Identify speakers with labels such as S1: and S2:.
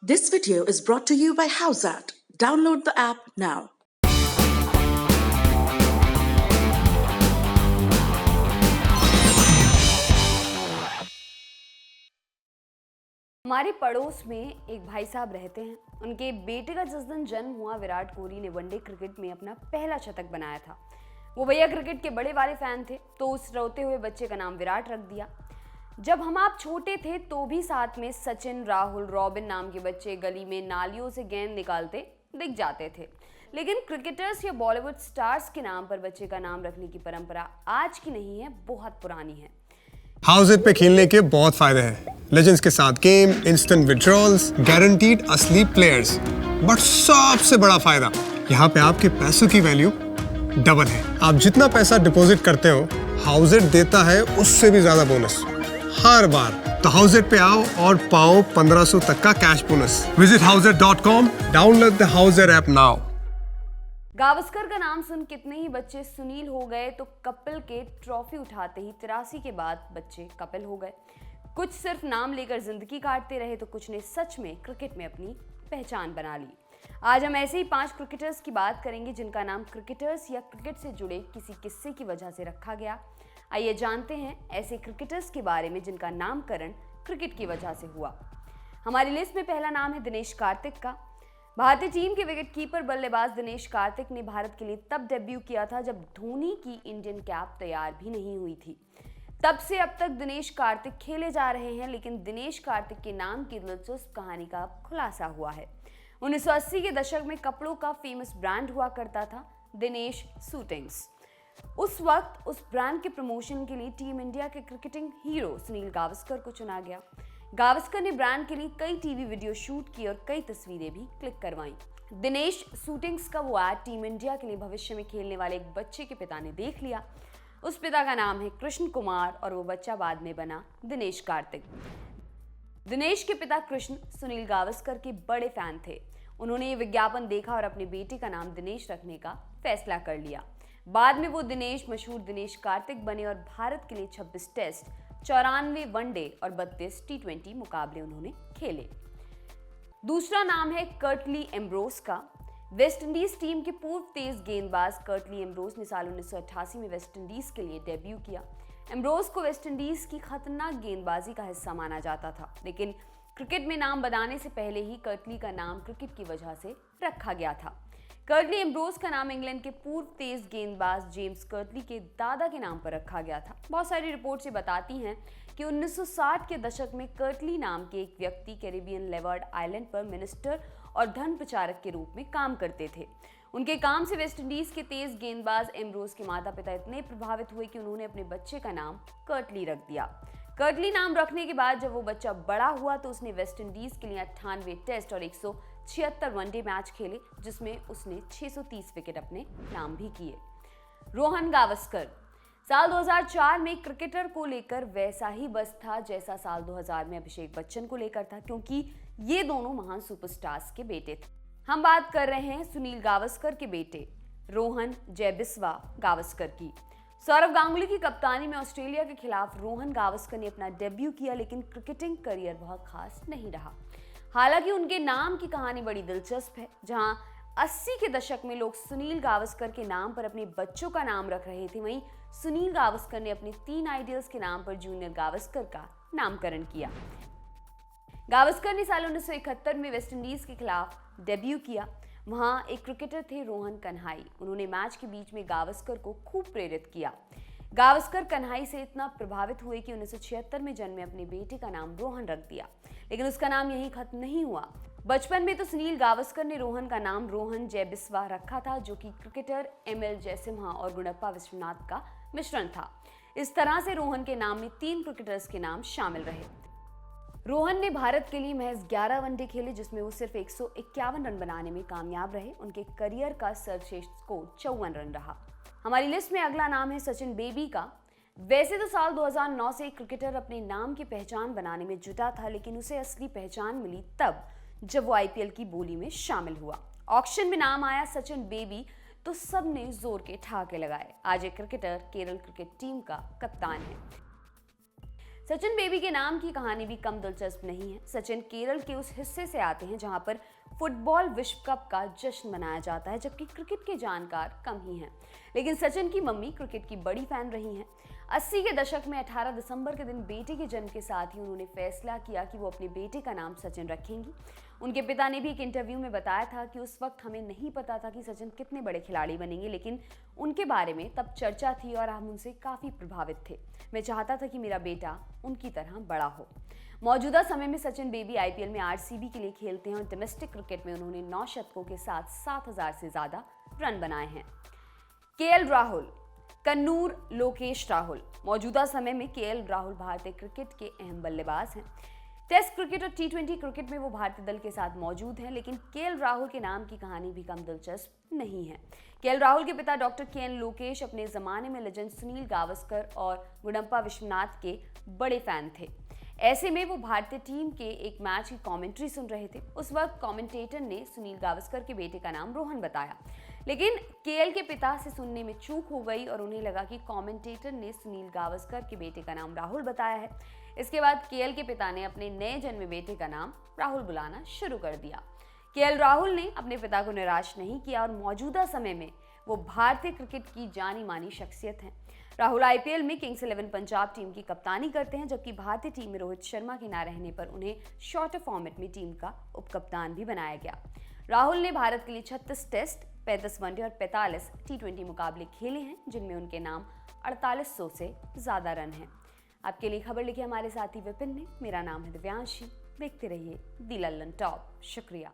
S1: This video is brought to you by Howsat. Download the app now.
S2: हमारे पड़ोस में एक भाई साहब रहते हैं। उनके बेटे का जिस दिन जन्म हुआ, विराट कोहली ने वनडे क्रिकेट में अपना पहला शतक बनाया था। वो भैया क्रिकेट के बड़े वाले फैन थे, तो उस रोते हुए बच्चे का नाम विराट रख दिया। जब हम आप छोटे थे तो भी साथ में सचिन, राहुल, रॉबिन नाम के बच्चे गली में नालियों से गेंद निकालते दिख जाते थे। लेकिन क्रिकेटर्स या बॉलीवुड स्टार्स के नाम पर बच्चे का नाम रखने की परंपरा आज की नहीं है, बहुत पुरानी है।
S3: हाउसइट पे खेलने के बहुत फायदे हैं। लेजेंड्स के साथ गेम, इंस्टेंट विड्रॉल्स, गारंटीड असली प्लेयर्स। बट सबसे बड़ा फायदा, यहाँ पे आपके पैसों की वैल्यू डबल है। आप जितना पैसा डिपॉजिट करते हो, हाउसइट देता है उससे भी ज्यादा बोनस हर बार। तो हाउसइट पे आओ और पाओ 1500 तक का cash bonus. Visit houseit.com, download the Houseit app now.
S2: Gavaskar का नाम सुन कितने ही बच्चे सुनील हो गए, तो कपिल के ट्रॉफी उठाते ही 83 के बाद बच्चे कपिल हो गए। कुछ सिर्फ नाम लेकर जिंदगी काटते रहे, तो कुछ ने सच में क्रिकेट में अपनी पहचान बना ली। आज हम ऐसे ही 5 क्रिकेटर्स की बात करेंगे जिनका नाम क्रिकेटर्स या क्रिकेट से जुड़े किसी किस्से की वजह से रखा गया। आइए जानते हैं ऐसे क्रिकेटर्स के बारे में जिनका नामकरण क्रिकेट की वजह से हुआ। हमारी लिस्ट में पहला नाम है दिनेश कार्तिक का। भारतीय टीम के विकेटकीपर बल्लेबाज दिनेश कार्तिक ने भारत के लिए तब डेब्यू किया था जब धोनी की इंडियन कैप तैयार भी नहीं हुई थी। तब से अब तक दिनेश कार्तिक खेले जा रहे हैं, लेकिन दिनेश कार्तिक के नाम की दिलचस्प कहानी का खुलासा हुआ है। 1980 के दशक में कपड़ों का फेमस ब्रांड हुआ करता था, दिनेश शूटिंग्स। उस वक्त उस ब्रांड के प्रमोशन के लिए टीम इंडिया के क्रिकेटिंग हीरो सुनील गावस्कर को चुना गया। गावस्कर ने ब्रांड के लिए कई टीवी वीडियो शूट किए और कई तस्वीरें भी क्लिक करवाईं। दिनेश शूटिंग्स का वो ऐड टीम इंडिया के लिए भविष्य में खेलने वाले एक बच्चे के पिता ने देख लिया। उस पिता का नाम है कृष्ण कुमार और वो बच्चा बाद में बना दिनेश कार्तिक। दिनेश के पिता कृष्ण सुनील गावस्कर के बड़े फैन थे। उन्होंने ये विज्ञापन देखा और अपने बेटे का नाम दिनेश रखने का फैसला कर लिया। बाद में वो दिनेश मशहूर दिनेश कार्तिक बने और भारत के लिए 26 टेस्ट, 94 वनडे और 32 T20 मुकाबले उन्होंने खेले। दूसरा नाम है कर्टली एम्ब्रोस का। वेस्ट इंडीज टीम के पूर्व तेज गेंदबाज कर्टली एम्ब्रोस ने साल 1988 में वेस्ट इंडीज के लिए डेब्यू किया। एम्ब्रोस को वेस्ट इंडीज की खतरनाक गेंदबाजी का हिस्सा माना जाता था, लेकिन क्रिकेट में नाम बनाने से पहले ही कर्टली का नाम क्रिकेट की वजह से रखा गया था। कर्टली एम्ब्रोस का नाम इंग्लैंड के पूर्व तेज गेंदबाज जेम्स कर्टली के दादा के नाम पर रखा गया था। बहुत सारी रिपोर्ट्स ये बताती हैं कि 1960 के दशक में कर्टली नाम के एक व्यक्ति कैरिबियन लेवर्ड आइलैंड पर मिनिस्टर और धन प्रचारक के रूप में काम करते थे। उनके काम से वेस्ट इंडीज के तेज गेंदबाज एम्ब्रोस के माता पिता इतने प्रभावित हुए कि उन्होंने अपने बच्चे का नाम कर्टली रख दिया। कर्टली नाम रखने के बाद जब वो बच्चा बड़ा हुआ तो उसने वेस्ट इंडीज के लिए 98 टेस्ट और 176 वनडे मैच खेले, जिसमें उसने 630 विकेट अपने नाम भी किए। रोहन गावस्कर। साल 2004 में क्रिकेटर को लेकर वैसा ही बस था जैसा साल 2000 में अभिषेक बच्चन को लेकर था, क्योंकि ये दोनों महान सुपरस्टार्स के बेटे थे। हम बात कर रहे हैं सुनील गावस्कर के बेटे रोहन जयबिस्वा गावस्कर की। सौरव गांगुली की कप्तानी में ऑस्ट्रेलिया के खिलाफ रोहन गावस्कर ने अपना डेब्यू किया, लेकिन क्रिकेटिंग करियर बहुत खास नहीं रहा। हालांकि उनके नाम की कहानी बड़ी दिलचस्प है। जहां 80 के दशक में लोग सुनील गावस्कर के नाम पर अपने बच्चों का नाम रख रहे थे, वहीं सुनील गावस्कर ने अपने 3 आइडियल्स के नाम पर जूनियर गावस्कर का नामकरण किया। गावस्कर ने साल 1971 में वेस्ट इंडीज के खिलाफ डेब्यू किया। वहां एक क्रिकेटर थे रोहन कन्हाई। उन्होंने मैच के बीच में गावस्कर को खूब प्रेरित किया। गावस्कर कन्हाई से इतना प्रभावित हुए कि 1976 में जन्मे अपने बेटे का नाम रोहन रख दिया, लेकिन उसका नाम यहीं खत्म नहीं हुआ। बचपन में तो सुनील गावस्कर ने रोहन का नाम रोहन जयबिस्वा रखा था, जो कि क्रिकेटर ML जयसिम्हा और गुणप्पा विश्वनाथ का मिश्रण था। इस तरह से रोहन के नाम में 3 क्रिकेटर्स के नाम शामिल रहे। रोहन ने भारत के लिए महज 11 वनडे खेले, जिसमें वो सिर्फ 151 रन बनाने में कामयाब रहे। उनके करियर का सर्वश्रेष्ठ स्कोर 54 रन रहा। हमारी लिस्ट में अगला नाम है सचिन बेबी का। वैसे तो साल 2009 से एक क्रिकेटर अपने नाम की पहचान बनाने में जुटा था, लेकिन उसे असली पहचान मिली तब जब वो IPL की बोली में शामिल हुआ। ऑक्शन में नाम आया सचिन बेबी, तो सबने जोर के ठहाके लगाए। आज एक क्रिकेटर केरल क्रिकेट टीम का कप्तान है। सचिन बेबी के नाम की कहानी भी कम दिलचस्प नहीं है। सचिन केरल के उस हिस्से से आते हैं जहां पर फुटबॉल विश्व कप का जश्न मनाया जाता है, जबकि क्रिकेट के जानकार कम ही हैं। लेकिन सचिन की मम्मी क्रिकेट की बड़ी फैन रही हैं। 80 के दशक में 18 दिसंबर के दिन बेटे के जन्म के साथ ही उन्होंने फैसला किया कि वो अपने बेटे का नाम सचिन रखेंगी। उनके पिता ने भी एक इंटरव्यू में बताया था कि उस वक्त हमें नहीं पता था कि सचिन कितने बड़े खिलाड़ी बनेंगे, लेकिन उनके बारे में तब चर्चा थी और हम उनसे काफ़ी प्रभावित थे। मैं चाहता था कि मेरा बेटा उनकी तरह बड़ा हो। मौजूदा समय में सचिन बेबी आईपीएल में आरसीबी के लिए खेलते हैं और डोमेस्टिक क्रिकेट में उन्होंने 9 शतकों के साथ 7000 से ज़्यादा रन बनाए हैं। केएल राहुल, कन्नूर लोकेश राहुल। मौजूदा समय में केएल राहुल भारतीय क्रिकेट के अहम बल्लेबाज हैं। टेस्ट क्रिकेट और टी20 क्रिकेट में वो भारतीय दल के साथ मौजूद हैं, लेकिन केएल राहुल के नाम की कहानी भी कम दिलचस्प नहीं है। केएल राहुल के पिता डॉक्टर केएन लोकेश अपने ज़माने में लेजेंड सुनील गावस्कर और गुडप्पा विश्वनाथ के बड़े फैन थे। ऐसे में वो भारतीय टीम के एक मैच की कमेंट्री सुन रहे थे। उस वक्त कमेंटेटर ने सुनील गावस्कर के बेटे का नाम रोहन बताया, लेकिन केएल के पिता से सुनने में चूक हो गई और उन्हें लगा कि कमेंटेटर ने सुनील गावस्कर के बेटे का नाम राहुल बताया है। इसके बाद केएल के पिता ने अपने नए जन्मे बेटे का नाम राहुल बुलाना शुरू कर दिया। केएल राहुल ने अपने पिता को निराश नहीं किया और मौजूदा समय में वो भारतीय क्रिकेट की जानी मानी शख्सियत हैं। राहुल आईपीएल में किंग्स 11 पंजाब टीम की कप्तानी करते हैं, जबकि भारतीय टीम में रोहित शर्मा के न रहने पर उन्हें शॉर्टर फॉर्मेट में टीम का उपकप्तान भी बनाया गया। राहुल ने भारत के लिए 36 टेस्ट, 35 वनडे और 45 टी20 मुकाबले खेले हैं, जिनमें उनके नाम 4800 से ज़्यादा रन हैं। आपके लिए खबर लिखी हमारे साथी विपिन ने। मेरा नाम है दिव्यांशी। देखते रहिए दी लल्लन टॉप। शुक्रिया।